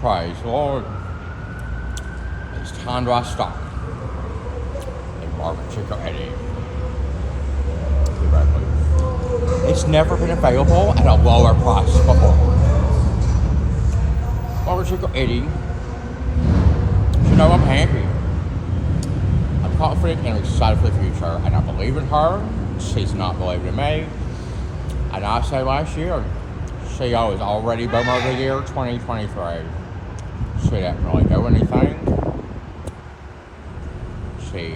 Praise the Lord. It's time to buy stock in Margaret Chico Eddy. It's never been available at a lower price before. Margaret Chico Eddy, you know I'm happy. I'm confident and excited for the future, and I believe in her. She's not believing in me. And I say last year, she is already Boomer of the Year 2023. She didn't really do anything. She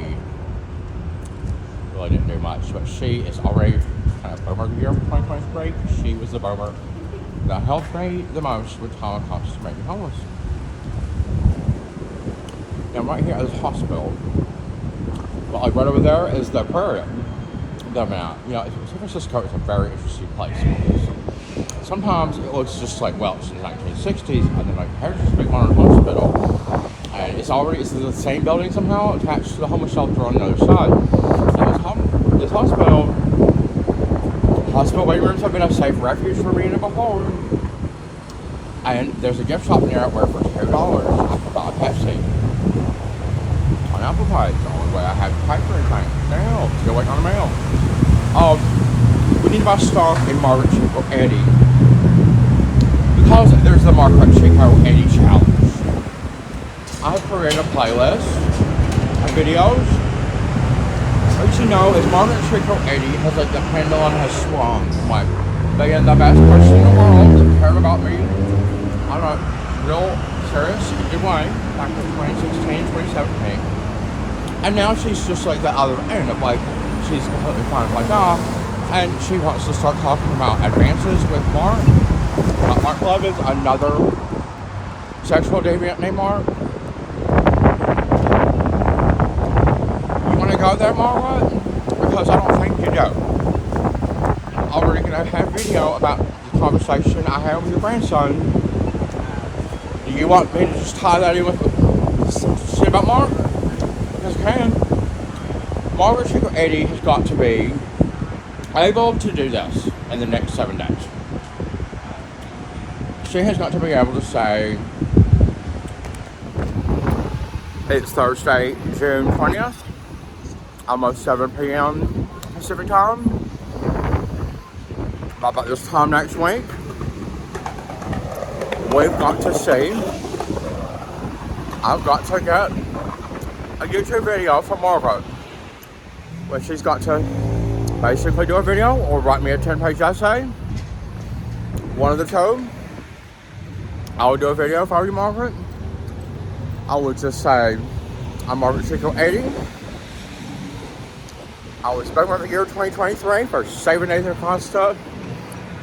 really didn't do much, but she is already kind of Boomer of the Year 2023. She was the Boomer that helped me the most with Tom Acosta making homeless. Now right here at this hospital, well, like right over there is the aquarium that I'm at. You know, San Francisco is a very interesting place. Sometimes it looks just like, well, it's in the 1960s, and then like, here's this big modern hospital. And it's the same building somehow, attached to the homeless shelter on the other side. And this hospital waiting rooms have been a safe refuge for me to behold. And there's a gift shop near it where for $2 I can buy a Pepsi. On Apple Pie, it's the only way I have to pay for anything. Now, still waiting on the mail. We need to buy stock in Margaret Chico Eddy. Because there's the Margaret Chico Eddy challenge. I've created a playlist of videos. What you know is Margaret Chico Eddy has like the pendulum has swung from like being the best person in the world that cared about me on a real serious good way back in 2016, 2017. And now she's just like the other end of like she's completely fine with like and she wants to start talking about advances with Mark. Mark Love is another sexual deviant named Mark. You want to go there, Margaret? Because I don't think you do. I'm already going to have video about the conversation I had with your grandson. Do you want me to just tie that in with some shit about Mark? Because I can. Margaret Chico Eddy has got to be able to do this in the next 7 days. She has got to be able to say, it's Thursday, June 20th, almost 7 p.m. Pacific time. About this time next week, we've got to see, I've got to get a YouTube video from Margaret, where she's got to basically do a video or write me a 10-page essay. One of the two. I would do a video for you, Margaret. I would just say, I'm Margaret Chico Eddy. I was Boomer of the Year 2023 for saving Nathan Acosta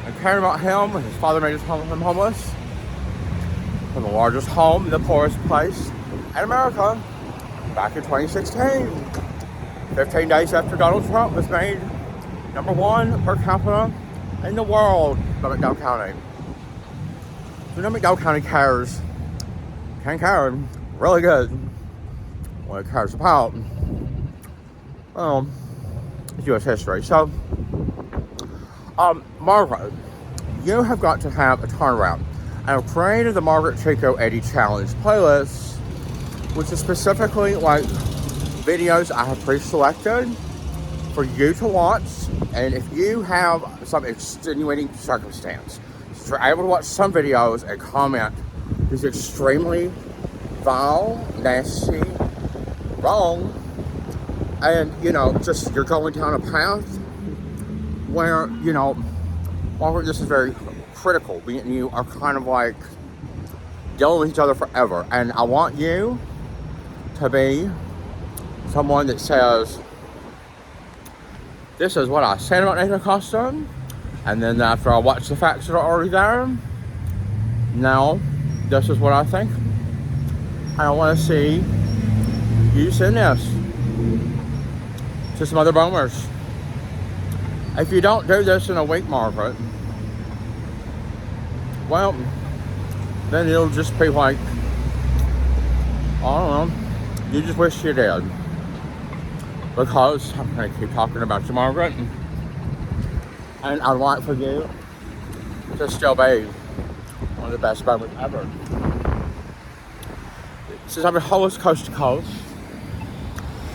and caring about him when his father made him homeless. From the largest home in the poorest place in America back in 2016. 15 days after Donald Trump was made #1 per capita in the world by McDowell County. So now McDowell County can care really good what it cares about. U.S. history. So, Margaret, you have got to have a turnaround. I've created the Margaret Chico Eddy Challenge playlist, which is specifically like videos I have pre-selected for you to watch. And if you have some extenuating circumstance, if you're able to watch some videos and comment is extremely vile, nasty, wrong, and just you're going down a path where Margaret, this is very critical. Me and you are kind of like dealing with each other forever, and I want you to be someone that says, this is what I said about Nathan Acosta, and then after I watch the facts that are already there, now this is what I think. I want to see you send this to some other boomers. If you don't do this in a week, Margaret, well, then it'll just be like, I don't know, you just wish you did. Because I'm going to keep talking about you, Margaret, and I'd like for you to still be one of the best boomers ever. Since I've been homeless coast to coast,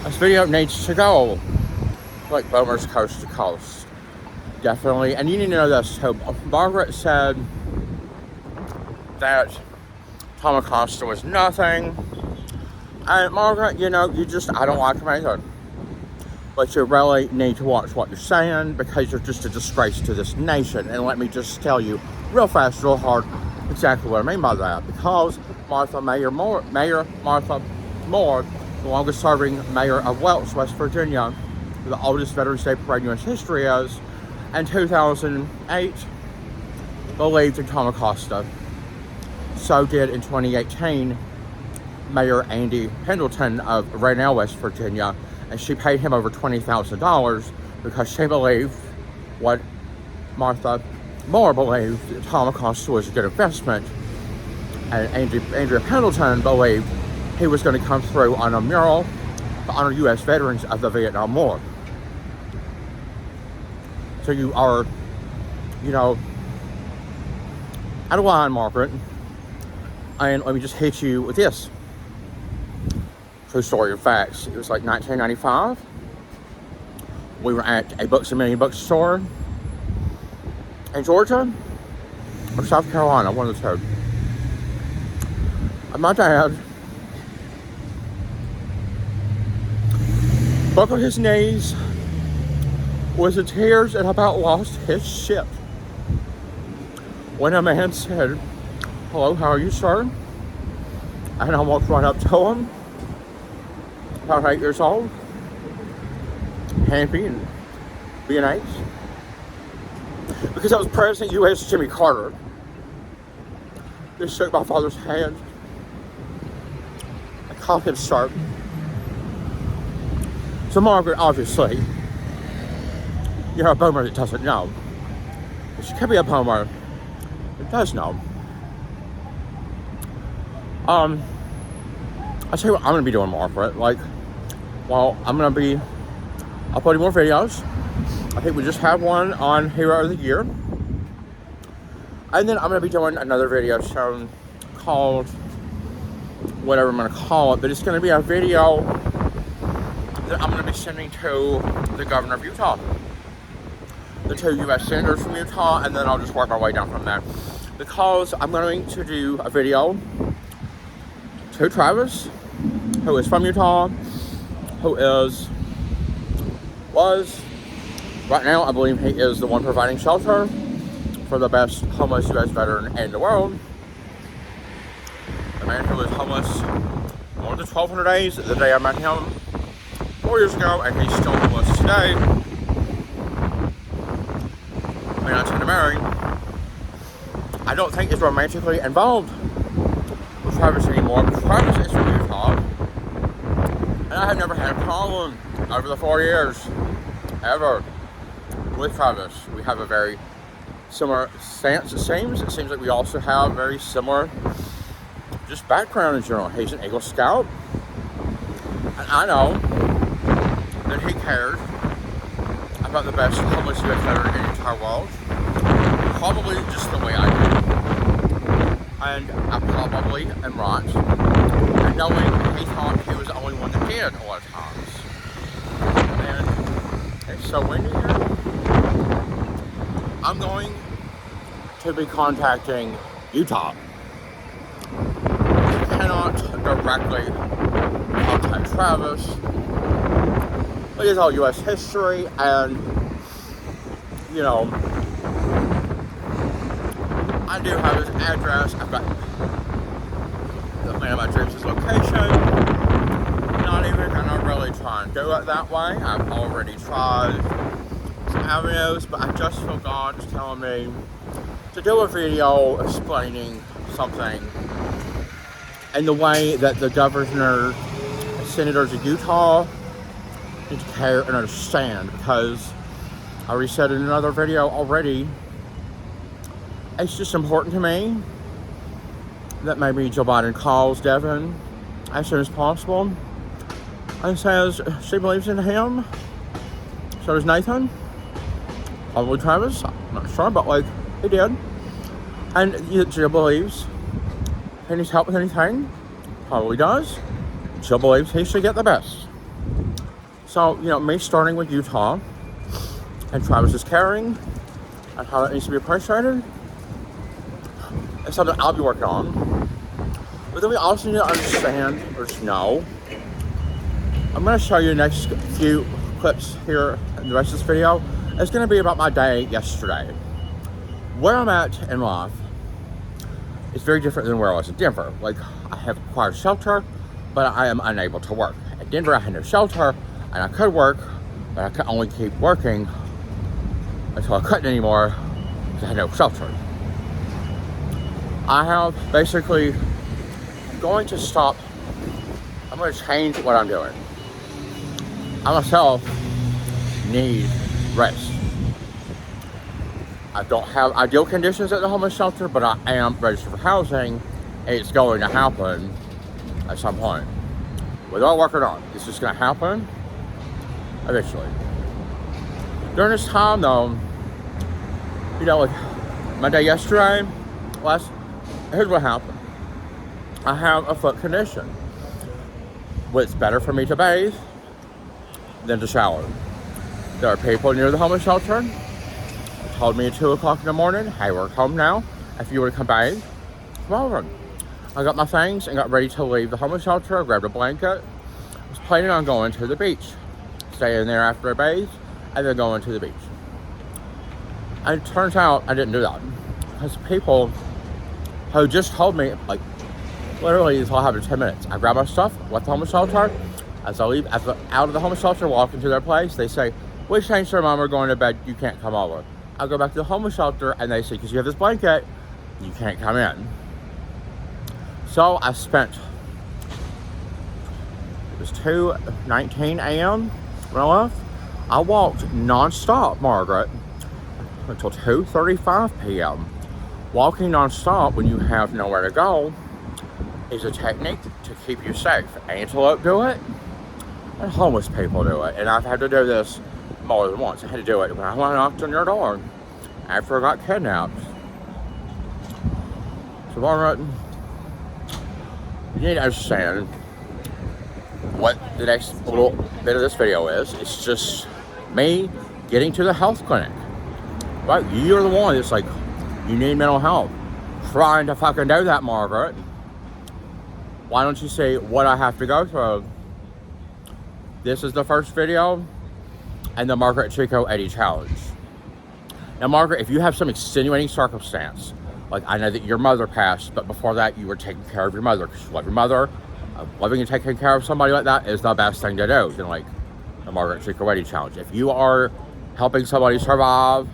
this video needs to go like Boomers coast to coast. Definitely. And you need to know this too. Margaret said that Tom Acosta was nothing. And Margaret, you know, I don't like him either. But you really need to watch what you're saying, because you're just a disgrace to this nation. And let me just tell you real fast, real hard, exactly what I mean by that. Because Mayor Martha Moore, the longest serving mayor of Welch, West Virginia, the oldest Veterans Day parade in U.S. history is, in 2008, believed in Tom Acosta. So did in 2018 Mayor Andy Pendleton of Raynell, West Virginia, and she paid him over $20,000 because she believed what Martha Moore believed, that Tom Acosta was a good investment. And Andrea Pendleton believed he was going to come through on a mural to honor U.S. veterans of the Vietnam War. So you are, you know, out of line, Margaret. And let me just hit you with this. True story of facts. It was like 1995. We were at a Books A Million bookstore in Georgia or South Carolina, one of the two. And my dad buckled his knees, was in tears, and about lost his shit when a man said, "Hello, how are you, sir?" And I walked right up to him, about 8 years old, happy and being nice, because that was President U.S. Jimmy Carter. Just shook my father's hand. I called him sir. So Margaret, obviously, you're a boomer that doesn't know. But she could be a boomer that does know. I'll tell you what I'm going to be doing, Margaret. I'm going to be uploading more videos. I think we just have one on Hero of the Year. And then I'm going to be doing another video soon called whatever I'm going to call it. But it's going to be a video that I'm going to be sending to the governor of Utah, the 2 U.S. senators from Utah, and then I'll just work my way down from there. Because I'm going to do a video to Travis, who is from Utah, who was, right now, I believe he is the one providing shelter for the best homeless U.S. veteran in the world. The man who was homeless more than 1,200 days the day I met him 4 years ago, and he's still homeless today. May not tend to marry. I don't think is romantically involved with Travis anymore, but Travis is from Utah. And I have never had a problem over the 4 years, ever, with Travis. We have a very similar stance, it seems. It seems like we also have very similar just background in general. He's an Eagle Scout. And I know that he cared about the best homeless U.S. veteran in the entire world. Probably just the way I do. And I probably am right. And knowing he thought he was the only one that did a lot of times. And it's so windy here. I'm going to be contacting Utah. I cannot directly contact Travis. It is all U.S. history, and, you know, I do have his address. I've got the man of my dreams' location. Not even gonna really try and do it that way. I've already tried some avenues, but I just feel God is telling me to do a video explaining something in the way that the governor and senators of Utah need to care and understand, because I already said in another video already, it's just important to me that maybe Joe Biden calls Devin as soon as possible and says she believes in him. So does Nathan. Probably Travis. I'm not sure, but he did. And Jill believes he needs help with anything. probably does. Jill believes he should get the best. So, me starting with Utah, and Travis's caring, and how that needs to be appreciated, is something I'll be working on. But then we also need to understand, or just know, I'm going to show you the next few clips here in the rest of this video. It's going to be about my day yesterday. Where I'm at in life is very different than where I was in Denver. Like, I have acquired shelter, but I am unable to work. At Denver, I had no shelter, and I could work, but I could only keep working until I couldn't anymore because I had no shelter. I have basically going to stop. I'm going to change what I'm doing. I myself need rest. I don't have ideal conditions at the homeless shelter, but I am registered for housing, and it's going to happen at some point. Whether I work or not, it's just going to happen eventually. During this time, though, like my day yesterday, here's what happened. I have a foot condition. It's better for me to bathe than to shower. There are people near the homeless shelter who told me at 2 o'clock in the morning, hey, we're home now. If you want to come bathe, come over. I got my things and got ready to leave the homeless shelter. I grabbed a blanket. I was planning on going to the beach, staying there after I bathed, and then going to the beach. And it turns out I didn't do that. Because people who just told me, like, literally this all happened in 10 minutes. I grabbed my stuff, left the homeless shelter. As I leave out of the homeless shelter, walk into their place, they say, we changed our mind, we're going to bed, you can't come over. I go back to the homeless shelter and they say, because you have this blanket, you can't come in. So I spent, it was 2:19 a.m. when I left. I walked non-stop, Margaret, until 2:35 p.m. Walking non-stop when you have nowhere to go is a technique to keep you safe. Antelope do it, and homeless people do it. And I've had to do this more than once. I had to do it when I knocked on your door after I got kidnapped. So Margaret, you need to understand what the next little bit of this video is. It's just me getting to the health clinic. Right? You're the one that's like, you need mental health. Trying to fucking do that, Margaret. Why don't you see what I have to go through? This is the first video and the Margaret Chico Eddy challenge. Now, Margaret, if you have some extenuating circumstance, like I know that your mother passed, but before that you were taking care of your mother because you love your mother. Loving and taking care of somebody like that is the best thing to do than like the Margaret Chico Eddy challenge. If you are helping somebody survive,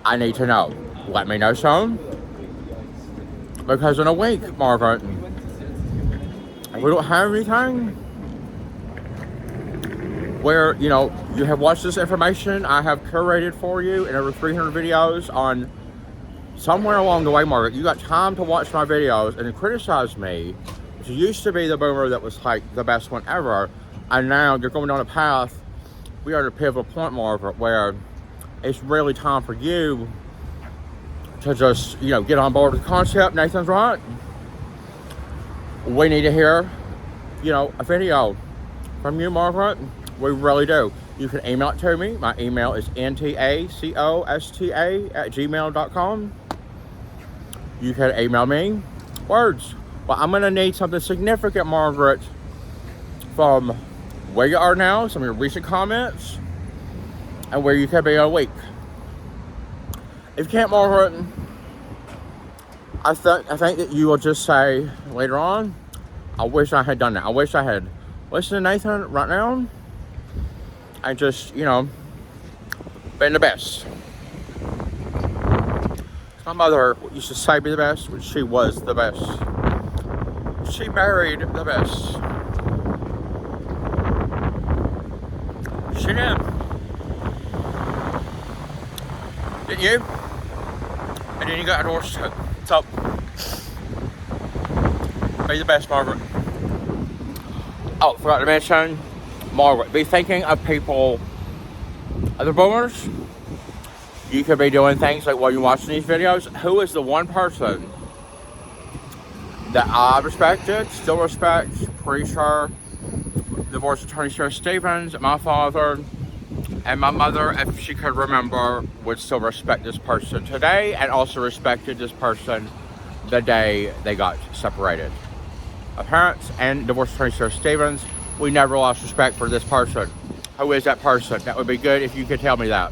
I need to know. Let me know soon. Because in a week, Margaret, if we don't have anything where, you have watched this information I have curated for you in over 300 videos on somewhere along the way, Margaret, you got time to watch my videos and criticize me, which used to be the boomer that was like the best one ever, and now you're going down a path. We are at a pivotal point, Margaret, where it's really time for you to just, get on board with the concept. Nathan's right. We need to hear, a video from you, Margaret. We really do. You can email it to me. My email is ntacosta@gmail.com. You can email me words. Well, I'm going to need something significant, Margaret, from where you are now, some of your recent comments, and where you could be in a week. If you can't, Margaret, I think that you will just say later on, I wish I had done that. I wish I had listened to Nathan right now and just, been the best. My mother used to say be the best, but she was the best. She married the best. She did. Didn't you? And then you got divorced too. So, be the best, Margaret. Oh, forgot to mention, Margaret, be thinking of people, other boomers. You could be doing things like while you're watching these videos. Who is the one person that I respected, still respect. Pretty sure divorce attorney Sheriff Stevens, my father, and my mother, if she could remember, would still respect this person today, and also respected this person the day they got separated. My parents and divorce attorney Sheriff Stevens, we never lost respect for this person. Who is that person? That would be good if you could tell me that.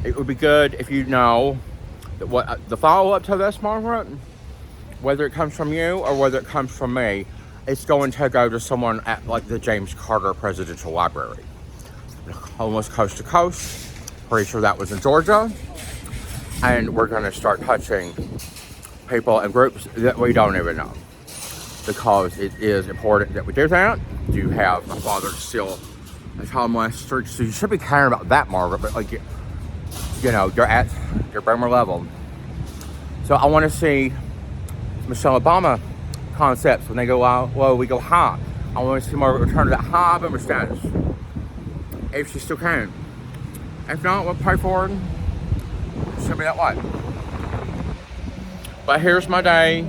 It would be good if you know that what the follow-up to this, Margaret, whether it comes from you or whether it comes from me, it's going to go to someone at like the James Carter Presidential Library. Almost coast to coast. Pretty sure that was in Georgia. And we're going to start touching people and groups that we don't even know. Because it is important that we do that. You have my father still a child molester, so you should be caring about that, Margaret, but like, you know, you're at your boomer level. So I want to see Michelle Obama concepts when they go low, we go high. I want to see Margaret return to that high boomer status. If she still can. If not, we'll pray for her. She'll be that way. But here's my day.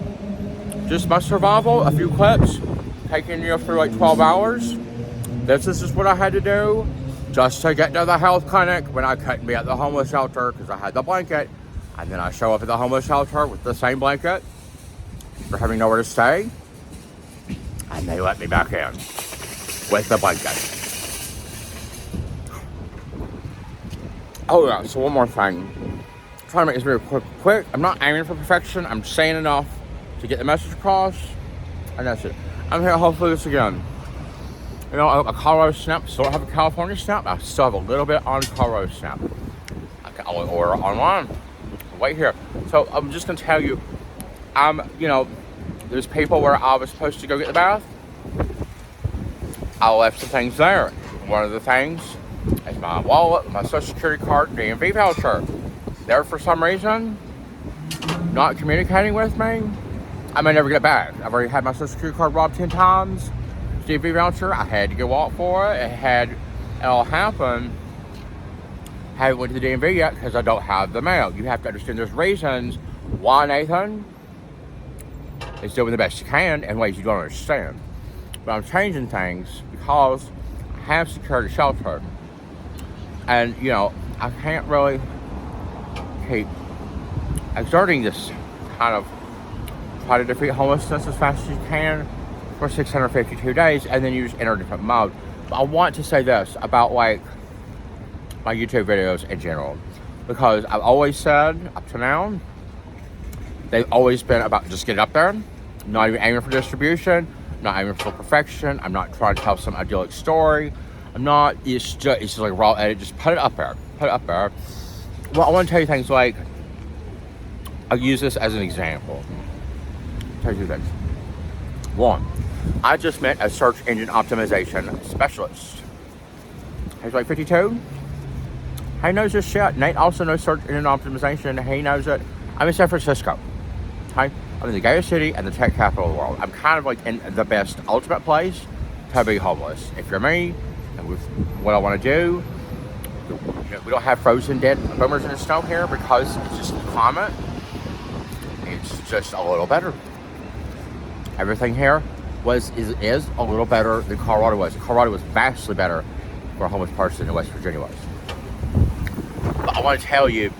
Just my survival, a few clips, taking you through like 12 hours. This is just what I had to do just to get to the health clinic when I couldn't be at the homeless shelter because I had the blanket. And then I show up at the homeless shelter with the same blanket for having nowhere to stay. And they let me back in with the blanket. Oh yeah, so one more thing. I'm trying to make this very quick. I'm not aiming for perfection. I'm saying enough to get the message across, and that's it. I'm here hopefully this again. You know, a Colorado Snap, still don't have a California Snap. I still have a little bit on Colorado Snap. I can only order online. Wait here. So I'm just gonna tell you, you know, there's people where I was supposed to go get the bath. I left some things there. One of the things is my wallet, my social security card, DMV voucher. There for some reason, not communicating with me. I may never get it back. I've already had my social security card robbed 10 times. DMV voucher, I had to go walk for it. It all happened. Haven't went to the DMV yet because I don't have the mail. You have to understand there's reasons why Nathan is doing the best you can in ways you don't understand. But I'm changing things because I have secured a shelter. And, you know, I can't really keep exerting this kind of try to defeat homelessness as fast as you can for 652 days, and then you just enter a different mode. But I want to say this about like my YouTube videos in general, because I've always said up to now, they've always been about just get up there, not even aiming for distribution, not aiming for perfection. I'm not trying to tell some idyllic story. I'm not, it's just like raw edit, just put it up there, Well, I want to tell you things like, I'll use this as an example. Tell you two things. One, I just met a search engine optimization specialist. He's like 52. He knows this shit. Nate also knows search engine optimization. He knows it. I'm in San Francisco. Okay? I'm in the gayest city and the tech capital of the world. I'm kind of like in the best ultimate place to be homeless. If you're me, and with what I want to do, we don't have frozen dead boomers in the snow here because it's just the climate. It's just a little better. Everything here is a little better than Colorado was. Colorado was vastly better for a homeless person than West Virginia was. But I want to tell you,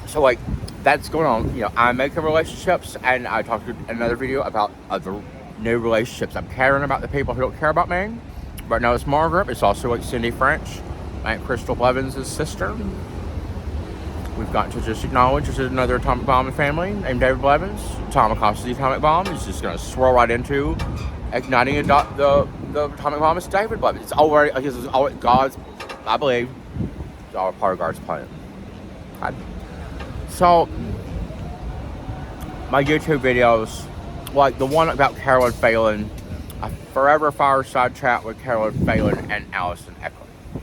so like that's going on. You know, I'm making relationships, and I talked in another video about other new relationships. I'm caring about the people who don't care about me. Right now it's Margaret. It's also like Cindy French, Aunt Crystal Blevins' sister. We've got to just acknowledge there's another atomic bomb in family named David Blevins. Tom Acosta, the atomic bomb, is just going to swirl right into igniting the atomic bomb. It's David Blevins. It's already, like, it's already God's, I believe, it's all part of God's plan. Okay. So, my YouTube videos, like the one about Carolyn Phelan, a forever fireside chat with Carolyn Phelan and Allison Eckler.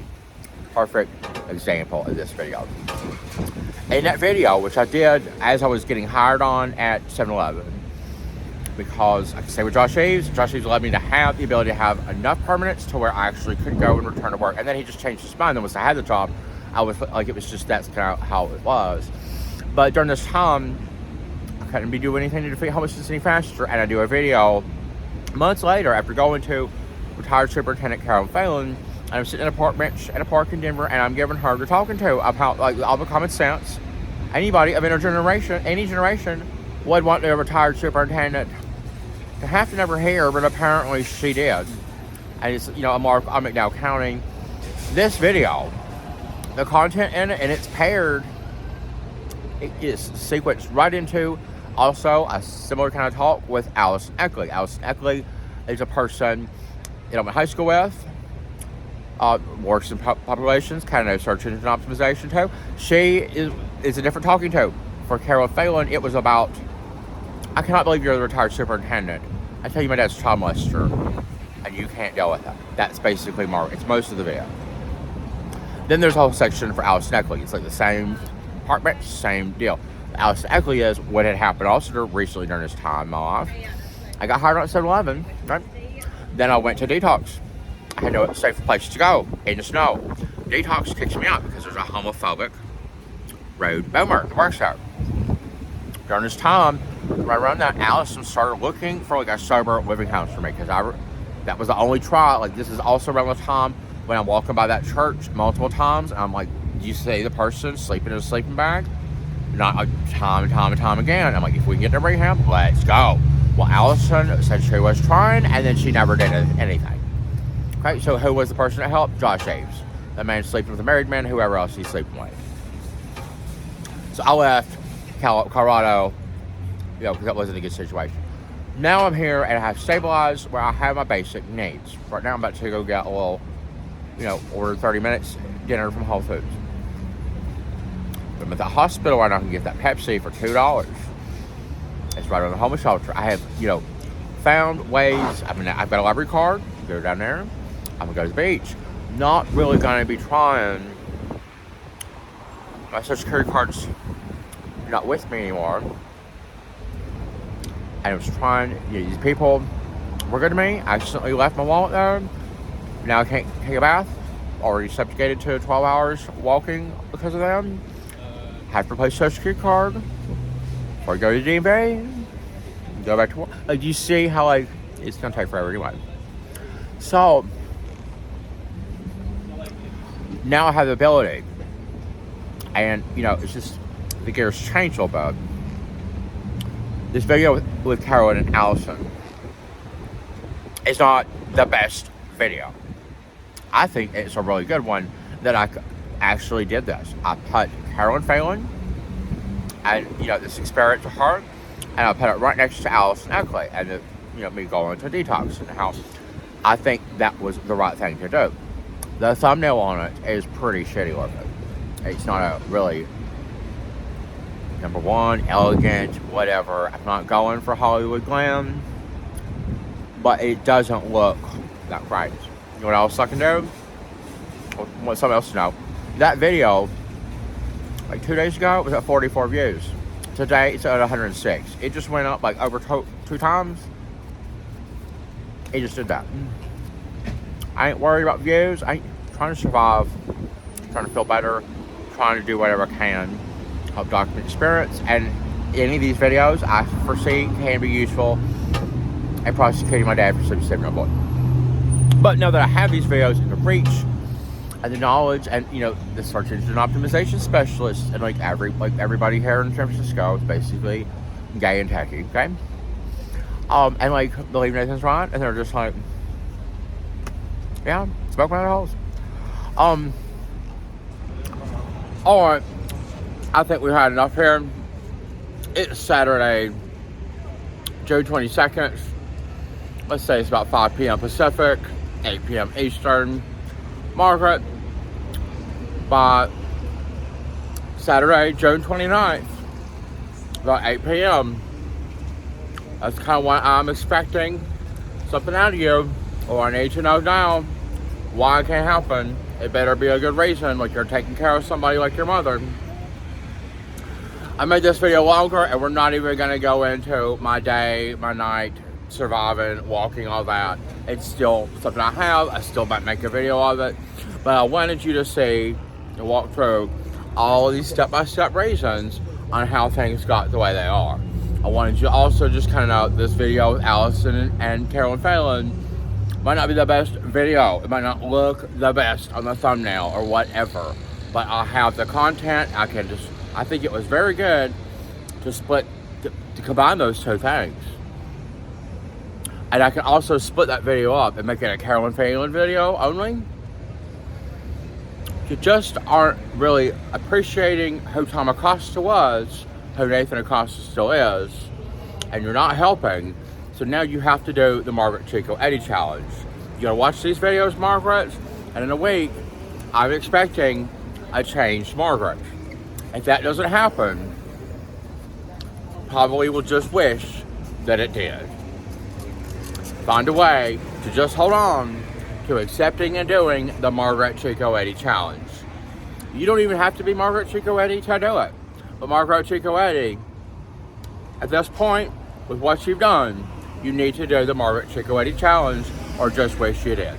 Perfect example of this video. In that video, which I did as I was getting hired on at 7-Eleven, because I could stay with Josh Eves allowed me to have the ability to have enough permanence to where I actually could go and return to work. And then he just changed his mind. And once I had the job, I was like, it was just, that's kind of how it was. But during this time, I couldn't be doing anything to defeat homelessness any faster. And I do a video months later after going to retired Superintendent Carolyn Phelan, and I'm sitting in a park bench at a park in Denver, and I'm giving her the talking to about like all the common sense anybody of any generation would want their retired superintendent to have to never hear, but apparently she did. And it's, a mark on McDowell County. This video, the content in it, and it's paired, it is sequenced right into also a similar kind of talk with Allison Eckley. Allison Eckley is a person I went to high school with, works in populations, kind of knows search engine optimization too. She is a different talking to. For Carolyn Phelan, it was about, I cannot believe you're the retired superintendent. I tell you my dad's a child molester, and you can't deal with that. That's basically it's most of the video. Then there's a whole section for Allison Eckley. It's like the same park bench, same deal. Allison Eckley is what had happened also recently during this time in my life. I got hired on 7-Eleven, right? Then I went to Detox. I had no safe place to go in the snow. Detox kicks me out because there's a homophobic road boomer that works there. During this time, right around that, Allison started looking for like a sober living house for me because that was the only try. Like, this is also around the time when I'm walking by that church multiple times, and I'm like, do you see the person sleeping in a sleeping bag? Not like time and time again. I'm like, if we can get to rehab, let's go. Well, Allison said she was trying, and then she never did anything. Okay, so who was the person that helped? Josh Aves. That man sleeping with a married man, whoever else he's sleeping with. So I left Colorado, because that wasn't a good situation. Now I'm here, and I have stabilized where I have my basic needs. Right now I'm about to go get a little, order 30 minutes dinner from Whole Foods. But I'm at the hospital right now, I can get that Pepsi for $2. It's right on the homeless shelter. I have, found ways. I've got a library card. Go down there. I'm going to go to the beach. Not really going to be trying. My Social Security card's not with me anymore. And I was trying, these people were good to me. I accidentally left my wallet there. Now I can't take a bath. Already subjugated to 12 hours walking because of them. Have to replace Social Security card. Before I go to DMV, go back to work. Like, you see how, it's going to take forever anyway. So, now I have the ability. And, it's just, the gears change a little bit. This video with Carolyn and Allison is not the best video. I think it's a really good one that I actually did this. I put Carolyn Phelan and, this experience with her, and I put it right next to Allison Eckley and, me going to Detox, and how I think that was the right thing to do. The thumbnail on it is pretty shitty looking. It's not a really, number one, elegant, whatever. I'm not going for Hollywood glam, but it doesn't look that great. You know what else I can do? I want something else to know. That video, like 2 days ago, was at 44 views. Today, it's at 106. It just went up over two times. It just did that. I ain't worried about views. I ain't trying to survive, trying to feel better, trying to do whatever I can, help document experience. And any of these videos I foresee can be useful in prosecuting my dad for saving my boy. But now that I have these videos in the reach and the knowledge, and the search engine optimization specialist, and everybody here in San Francisco is basically gay and techie, okay? And believe Nathan's right, and they're just like, yeah, smoke my holes. Alright, I think we've had enough here. It's Saturday, June 22nd. Let's say it's about 5 p.m. Pacific, 8 p.m. Eastern. Margaret, by Saturday, June 29th, about 8 p.m. That's kind of what I'm expecting something out of you, or I need to know now why it can't happen. It better be a good reason, like you're taking care of somebody like your mother. I made this video longer, and we're not even going to go into my day, my night, surviving, walking, all that. It's still something I have. I still might make a video of it, but I wanted you to see and walk through all of these step-by-step reasons on how things got the way they are. I wanted you to also just kind of know this video with Allison and Carolyn Phelan might not be the best video. It might not look the best on the thumbnail or whatever, but I have the content. I think it was very good to combine those two things. And I can also split that video up and make it a Carolyn Phelan video only. You just aren't really appreciating who Tom Acosta was, who Nathan Acosta still is, and you're not helping. So now you have to do the Margaret Chico Eddy challenge. You gotta watch these videos, Margaret, and in a week, I'm expecting a changed Margaret. If that doesn't happen, probably will just wish that it did. Find a way to just hold on to accepting and doing the Margaret Chico Eddy challenge. You don't even have to be Margaret Chico Eddy to do it. But Margaret Chico Eddy, at this point, with what you've done, you need to do the Margaret Chico Eddy challenge or just wish you did.